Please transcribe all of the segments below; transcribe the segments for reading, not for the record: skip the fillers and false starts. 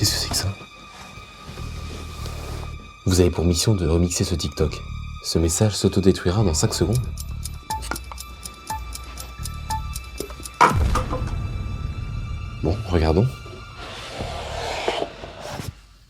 Qu'est-ce que c'est que ça? Vous avez pour mission de remixer ce TikTok. Ce message s'autodétruira dans 5 secondes. Bon, regardons.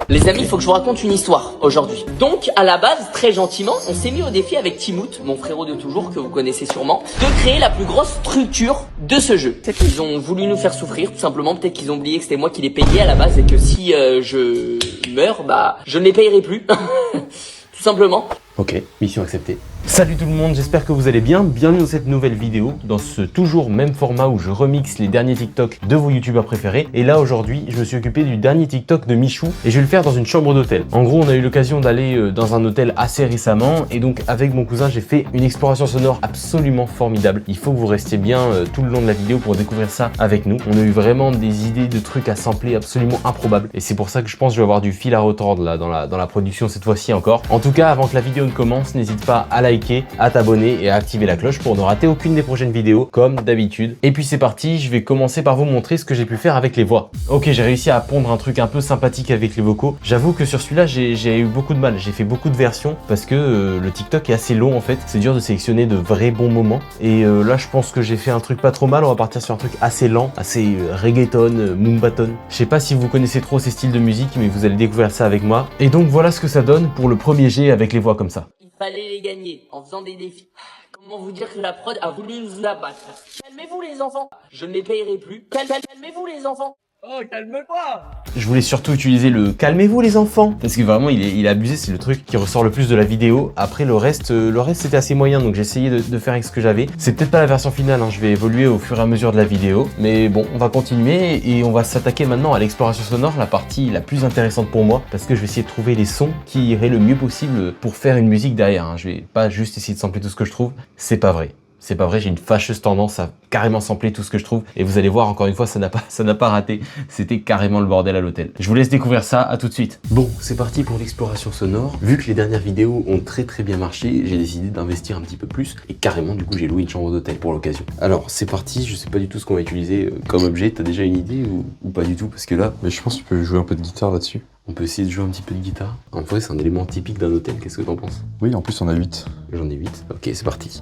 Les amis, il faut que je vous raconte une histoire aujourd'hui. Donc, à la base, très gentiment, on s'est mis au défi avec Timout, mon frérot de toujours, que vous connaissez sûrement, de créer la plus grosse structure de ce jeu. Ils ont voulu nous faire souffrir, tout simplement. Peut-être qu'ils ont oublié que c'était moi qui les payais à la base et que si je meurs, bah, je ne les payerai plus. Tout simplement. Ok, mission acceptée. Salut tout le monde, j'espère que vous allez bien. Bienvenue dans cette nouvelle vidéo, dans ce toujours même format où je remixe les derniers TikTok de vos youtubeurs préférés. Et là aujourd'hui, je me suis occupé du dernier TikTok de Michou et je vais le faire dans une chambre d'hôtel. En gros, on a eu l'occasion d'aller dans un hôtel assez récemment et donc avec mon cousin, j'ai fait une exploration sonore absolument formidable. Il faut que vous restiez bien tout le long de la vidéo pour découvrir ça avec nous. On a eu vraiment des idées de trucs à sampler absolument improbables et c'est pour ça que je pense que je vais avoir du fil à retordre là dans la production cette fois-ci encore. En tout cas, avant que la vidéo ne commence, n'hésite pas à liker, à t'abonner et à activer la cloche pour ne rater aucune des prochaines vidéos comme d'habitude. Et puis c'est parti, je vais commencer par vous montrer ce que j'ai pu faire avec les voix. Ok, j'ai réussi à pondre un truc un peu sympathique avec les vocaux. J'avoue que sur celui-là, j'ai eu beaucoup de mal. J'ai fait beaucoup de versions parce que le TikTok est assez long en fait. C'est dur de sélectionner de vrais bons moments. Et là, je pense que j'ai fait un truc pas trop mal. On va partir sur un truc assez lent, assez reggaeton, moombaton. Je sais pas si vous connaissez trop ces styles de musique, mais vous allez découvrir ça avec moi. Et donc voilà ce que ça donne pour le premier jet avec les voix comme ça. Il fallait les gagner en faisant des défis. Comment vous dire que la prod a voulu nous abattre? Calmez-vous les enfants, je ne les payerai plus. Calmez-vous les enfants. Oh, calme-toi! Je voulais surtout utiliser le « calmez-vous les enfants » parce que vraiment il est abusé, c'est le truc qui ressort le plus de la vidéo. Après le reste c'était assez moyen, donc j'ai essayé de faire avec ce que j'avais. C'est peut-être pas la version finale, hein. Je vais évoluer au fur et à mesure de la vidéo. Mais bon, on va continuer et on va s'attaquer maintenant à l'exploration sonore, la partie la plus intéressante pour moi, parce que je vais essayer de trouver les sons qui iraient le mieux possible pour faire une musique derrière, hein. Je vais pas juste essayer de sampler tout ce que je trouve, c'est pas vrai. C'est pas vrai, j'ai une fâcheuse tendance à carrément sampler tout ce que je trouve. Et vous allez voir, encore une fois, ça n'a pas raté. C'était carrément le bordel à l'hôtel. Je vous laisse découvrir ça, à tout de suite. Bon, c'est parti pour l'exploration sonore. Vu que les dernières vidéos ont très bien marché, j'ai décidé d'investir un petit peu plus. Et carrément, du coup, j'ai loué une chambre d'hôtel pour l'occasion. Alors, c'est parti, je sais pas du tout ce qu'on va utiliser comme objet. T'as déjà une idée ou pas du tout? Parce que là... Mais je pense que tu peux jouer un peu de guitare là-dessus. On peut essayer de jouer un petit peu de guitare. En vrai, c'est un élément typique d'un hôtel. Qu'est-ce que t'en penses? Oui, en plus on a 8. J'en ai 8. Ok, c'est parti.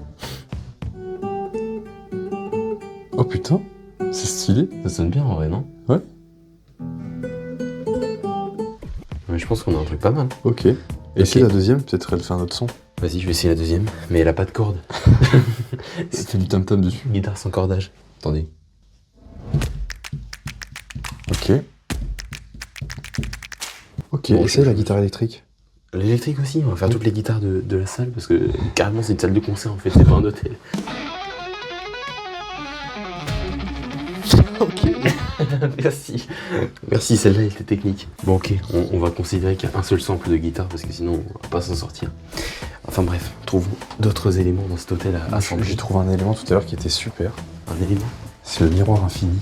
Oh putain, c'est stylé. Ça sonne bien en vrai, non? Ouais. Mais je pense qu'on a un truc pas mal. Ok. Et c'est la deuxième, peut-être elle fait un autre son. Vas-y, je vais essayer la deuxième, mais elle a pas de corde. C'était du tam-tam dessus. Guitare sans cordage. Attendez. Ok. Ok, Bon, essaye la guitare électrique. L'électrique aussi, on va faire toutes les guitares de la salle, parce que carrément c'est une salle de concert en fait, c'est pas un hôtel. Ok. Merci. Merci, celle-là était technique. Bon ok, on va considérer qu'il y a un seul sample de guitare parce que sinon on va pas s'en sortir. Enfin bref, trouvons d'autres éléments dans cet hôtel à sampler. J'ai trouvé un élément tout à l'heure qui était super. Un élément? C'est le miroir infini.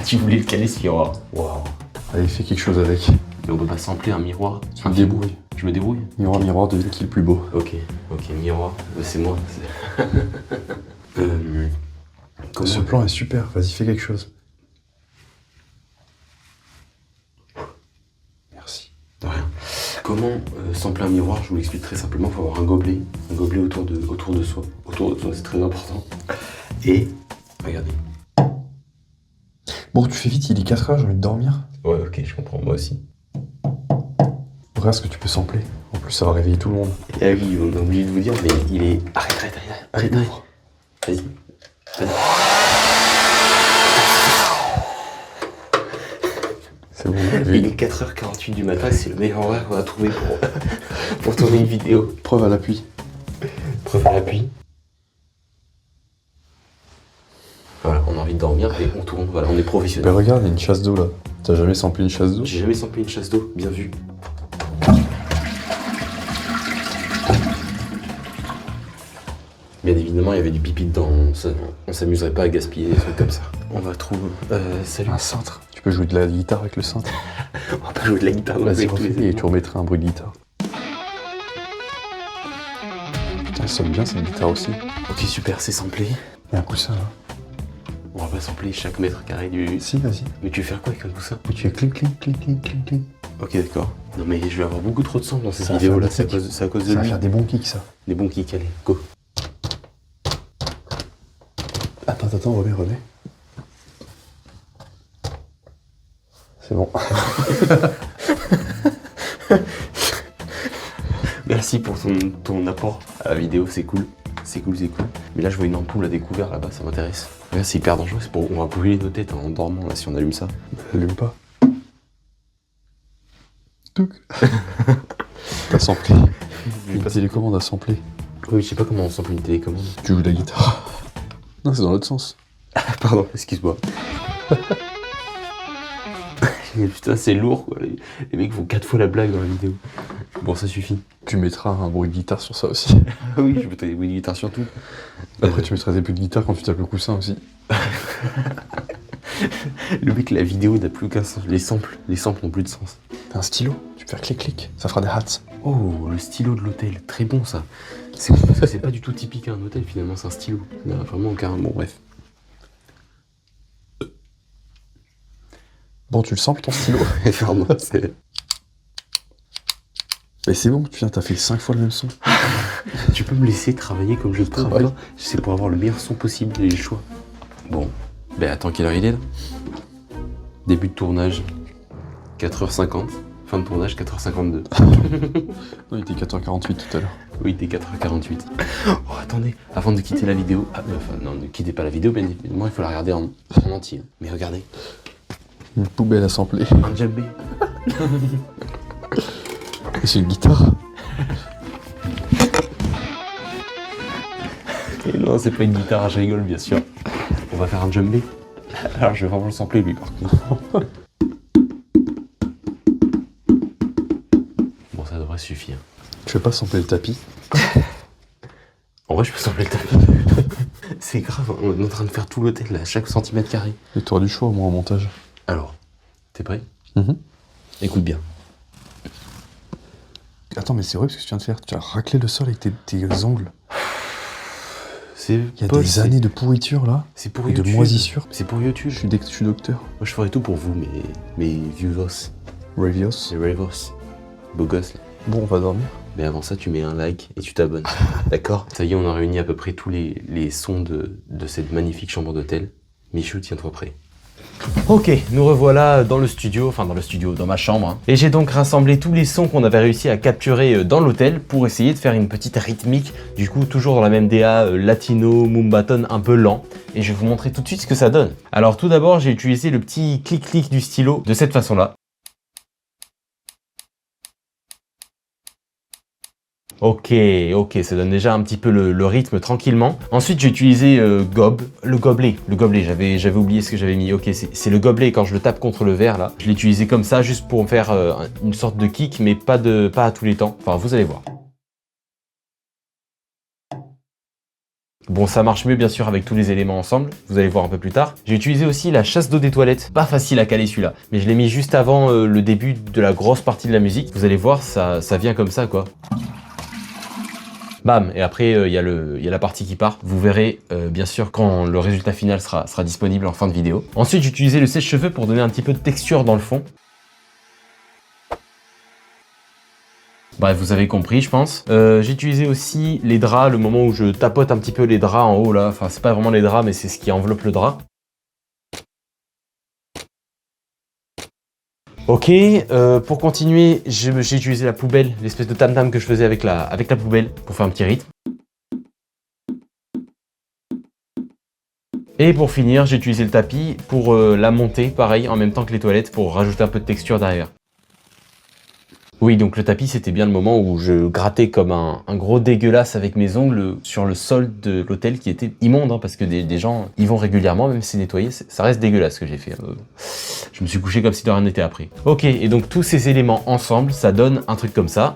Tu voulais le caler ce miroir. Waouh. Allez, fais quelque chose avec. Mais on peut pas sampler un miroir. Tu me débrouilles. Je me débrouille? Miroir, devine qui est le plus beau. Ok, miroir, c'est moi. Ce plan est super, vas-y, fais quelque chose. Merci. De rien. Comment sampler un miroir? Je vous l'explique très simplement, il faut avoir un gobelet autour de soi. Autour de soi, c'est très important. Et, regardez. Bon, tu fais vite, il est 4h, j'ai envie de dormir. Ouais, ok, je comprends, moi aussi. Regarde ce que tu peux sampler. En plus, ça va réveiller tout le monde. Et ah oui, on est obligé de vous dire, mais il est... Arrête. Vas-y. C'est bon, Il est 4h48 du matin, c'est le meilleur horaire qu'on a trouvé pour tourner une vidéo. Preuve à l'appui. Voilà, on a envie de dormir et on tourne, voilà, on est professionnel. Mais regarde, il y a une chasse d'eau là. T'as jamais samplé une chasse d'eau? J'ai jamais samplé une chasse d'eau, bien vu. Bien évidemment, il y avait du pipi dedans, on s'amuserait pas à gaspiller des trucs comme ça. On va trouver... salut. Un cintre. Tu peux jouer de la guitare avec le cintre. On va pas jouer de la guitare Vas-y, avec tous les refais et éléments. tu remettras un bruit de guitare. Putain, elle sonne bien cette guitare aussi. Ok, super, c'est samplé. Il y a un coussin là. On va pas sampler chaque mètre carré du... Si, vas-y. Mais tu veux faire quoi avec tout ça? Mais tu fais clic, clic, clic, clic, clic, clic. Ok, d'accord. Non mais je vais avoir beaucoup trop de samples dans cette Ça va vidéo là, faire c'est à cause de Ça va lui. faire des bons kicks, ça. Des bons kicks, allez, go. Attends, remets. C'est bon. Merci pour ton apport à la vidéo, c'est cool. C'est cool. Mais là, je vois une ampoule à découvert là-bas, ça m'intéresse. Là, c'est hyper dangereux, on va brûler nos têtes en dormant là si on allume ça. Allume pas. Touc. T'as samplé. Une télécommande à sampler. Oui, je sais pas comment on sample une télécommande. Tu joues de la guitare. Non, c'est dans l'autre sens. Pardon, excuse-moi. Mais putain, c'est lourd quoi. Les mecs font 4 fois la blague dans la vidéo. Bon, ça suffit. Tu mettras un bruit de guitare sur ça aussi. Ah oui, je mettrai des bruits de guitare sur tout. Après, tu mettras des bruits de guitare quand tu tapes le coussin aussi. Le mec, la vidéo n'a plus aucun sens. Les samples n'ont plus de sens. T'as un stylo, tu peux faire clic-clic, ça fera des hats. Oh, le stylo de l'hôtel, très bon ça. C'est cool parce que c'est pas du tout typique à un hôtel finalement, c'est un stylo. Ça n'a vraiment aucun... Bon, bref. Bon, tu le samples ton stylo. Pardon, c'est... Mais c'est bon, tu viens, t'as fait 5 fois le même son. Tu peux me laisser travailler comme je travaille. travaille. C'est pour avoir le meilleur son possible et les choix. Bon, ben attends, quelle heure il est là? Début de tournage, 4h50. Fin de tournage, 4h52. Non, il était 4h48 tout à l'heure. Oui, il était 4h48. Oh, attendez, avant de quitter la vidéo... Ah, enfin, non, ne quittez pas la vidéo, bien évidemment, il faut la regarder en entier. Mais regardez, Une poubelle à sampler. un djembé. Et c'est une guitare. Et non, c'est pas une guitare, je rigole, bien sûr. On va faire un djembé. Alors, je vais vraiment le sampler, lui, par contre. Bon, ça devrait suffire. Tu veux pas sampler le tapis? En vrai, je peux sampler le tapis. C'est grave, on est en train de faire tout l'hôtel, là, chaque centimètre carré. Et t'auras du choix au moins en montage. Alors, t'es prêt? Mhm. Écoute bien. Attends, mais c'est vrai ce que tu viens de faire. Tu as raclé le sol avec tes ongles. C'est Il y a des années de pourriture là. C'est pour Et de YouTube. moisissure. C'est pour YouTube. Je suis docteur. Moi, je ferai tout pour vous, mes vieux os. Ravios. Les Ravos. Beau gosse, là. Bon, on va dormir. Mais avant ça, tu mets un like et tu t'abonnes. D'accord? Ça y est, on a réuni à peu près tous les sons de cette magnifique chambre d'hôtel. Michou, tiens-toi prêt. Ok, nous revoilà dans le studio, dans ma chambre. Hein. Et j'ai donc rassemblé tous les sons qu'on avait réussi à capturer dans l'hôtel pour essayer de faire une petite rythmique, du coup toujours dans la même DA latino, moombaton un peu lent. Et je vais vous montrer tout de suite ce que ça donne. Alors tout d'abord, j'ai utilisé le petit clic-clic du stylo de cette façon-là. Ok, ça donne déjà un petit peu le rythme tranquillement. Ensuite, j'ai utilisé le gobelet, j'avais oublié ce que j'avais mis. Ok, c'est le gobelet quand je le tape contre le verre là. Je l'ai utilisé comme ça juste pour faire une sorte de kick, mais pas à tous les temps. Enfin, vous allez voir. Bon, ça marche mieux bien sûr avec tous les éléments ensemble, vous allez voir un peu plus tard. J'ai utilisé aussi la chasse d'eau des toilettes, pas facile à caler celui-là, mais je l'ai mis juste avant le début de la grosse partie de la musique. Vous allez voir, ça vient comme ça quoi. Bam, et après il y a la partie qui part. Vous verrez bien sûr quand le résultat final sera disponible en fin de vidéo. Ensuite j'ai utilisé le sèche-cheveux pour donner un petit peu de texture dans le fond. Bref, vous avez compris, je pense. J'ai utilisé aussi les draps, le moment où je tapote un petit peu les draps en haut là. Enfin, c'est pas vraiment les draps, mais c'est ce qui enveloppe le drap. Ok, pour continuer, j'ai utilisé la poubelle, l'espèce de tam-tam que je faisais avec la poubelle pour faire un petit rythme. Et pour finir, j'ai utilisé le tapis pour la monter, pareil, en même temps que les toilettes, pour rajouter un peu de texture derrière. Oui, donc le tapis, c'était bien le moment où je grattais comme un gros dégueulasse avec mes ongles sur le sol de l'hôtel qui était immonde, hein, parce que des gens y vont régulièrement, même si c'est nettoyé, ça reste dégueulasse ce que j'ai fait. Je me suis couché comme si de rien n'était après. Ok, et donc tous ces éléments ensemble, ça donne un truc comme ça.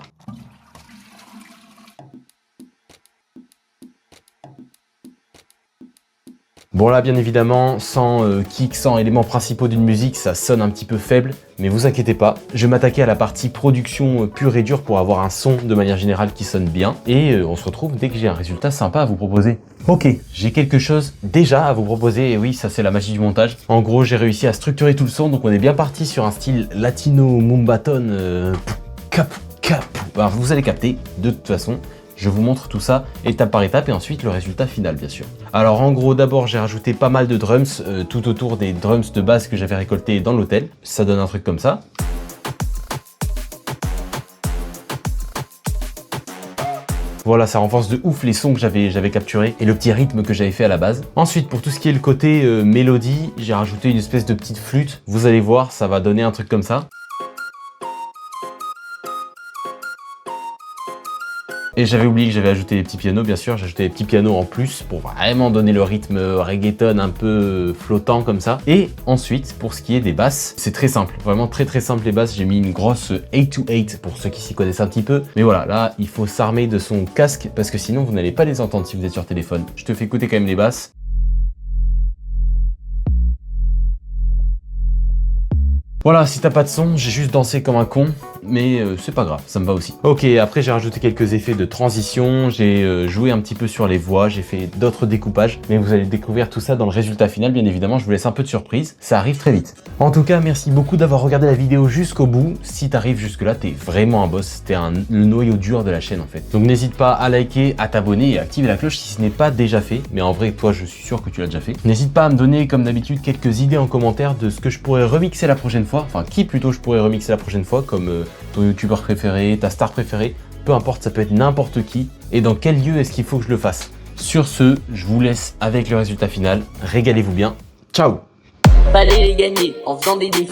Bon là bien évidemment sans kick, sans éléments principaux d'une musique, ça sonne un petit peu faible, mais vous inquiétez pas, je vais m'attaquer à la partie production pure et dure pour avoir un son de manière générale qui sonne bien, et on se retrouve dès que j'ai un résultat sympa à vous proposer. Ok, j'ai quelque chose déjà à vous proposer, et oui ça c'est la magie du montage. En gros j'ai réussi à structurer tout le son, donc on est bien parti sur un style latino mumbaton, alors, vous allez capter de toute façon. Je vous montre tout ça étape par étape et ensuite le résultat final bien sûr. Alors en gros d'abord j'ai rajouté pas mal de drums tout autour des drums de base que j'avais récoltés dans l'hôtel. Ça donne un truc comme ça. Voilà, ça renforce de ouf les sons que j'avais capturés et le petit rythme que j'avais fait à la base. Ensuite, pour tout ce qui est le côté mélodie, j'ai rajouté une espèce de petite flûte. Vous allez voir, ça va donner un truc comme ça. Et j'avais oublié que j'avais ajouté les petits pianos, bien sûr, j'ai ajouté les petits pianos en plus pour vraiment donner le rythme reggaeton un peu flottant comme ça. Et ensuite, pour ce qui est des basses, c'est très simple, vraiment très simple les basses. J'ai mis une grosse 8-to-8 pour ceux qui s'y connaissent un petit peu. Mais voilà, là, il faut s'armer de son casque parce que sinon vous n'allez pas les entendre si vous êtes sur téléphone. Je te fais écouter quand même les basses. Voilà, si t'as pas de son, j'ai juste dansé comme un con, mais c'est pas grave, ça me va aussi. Ok, après j'ai rajouté quelques effets de transition, j'ai joué un petit peu sur les voix, j'ai fait d'autres découpages, mais vous allez découvrir tout ça dans le résultat final, bien évidemment, je vous laisse un peu de surprise, ça arrive très vite. En tout cas, merci beaucoup d'avoir regardé la vidéo jusqu'au bout. Si t'arrives jusque là, t'es vraiment un boss, t'es le noyau dur de la chaîne en fait. Donc n'hésite pas à liker, à t'abonner et à activer la cloche si ce n'est pas déjà fait, mais en vrai, toi, je suis sûr que tu l'as déjà fait. N'hésite pas à me donner, comme d'habitude, quelques idées en commentaire de ce que je pourrais remixer la prochaine fois, enfin qui plutôt je pourrais remixer la prochaine fois, comme ton youtubeur préféré, ta star préférée, peu importe, ça peut être n'importe qui, et dans quel lieu est-ce qu'il faut que je le fasse. Sur ce, je vous laisse avec le résultat final, régalez-vous bien, ciao. Fallait les gagner en faisant des défis.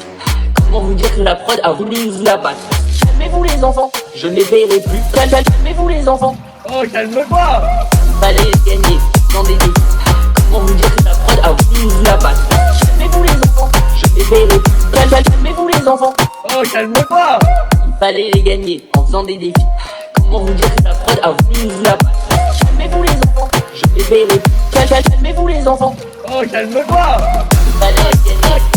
Comment vous dire que la prod a voulu vous la battre? Calmez-vous les enfants, je ne les paierai plus. Calmez-vous les enfants. Oh, calme-toi. Fallait les gagner en faisant des défis. Comment vous dire que la prod a voulu vous la battre? Calmez-vous les enfants, je ne les paierai plus. Calmez-vous les enfants. Oh, calme-toi. Il fallait les gagner en faisant des défis. Comment vous dire que la prod a voulu vous la battre? Calmez-vous les enfants, je ne les paierai plus. Calmez-vous les enfants. Oh, calme-toi. Il fallait les gagner.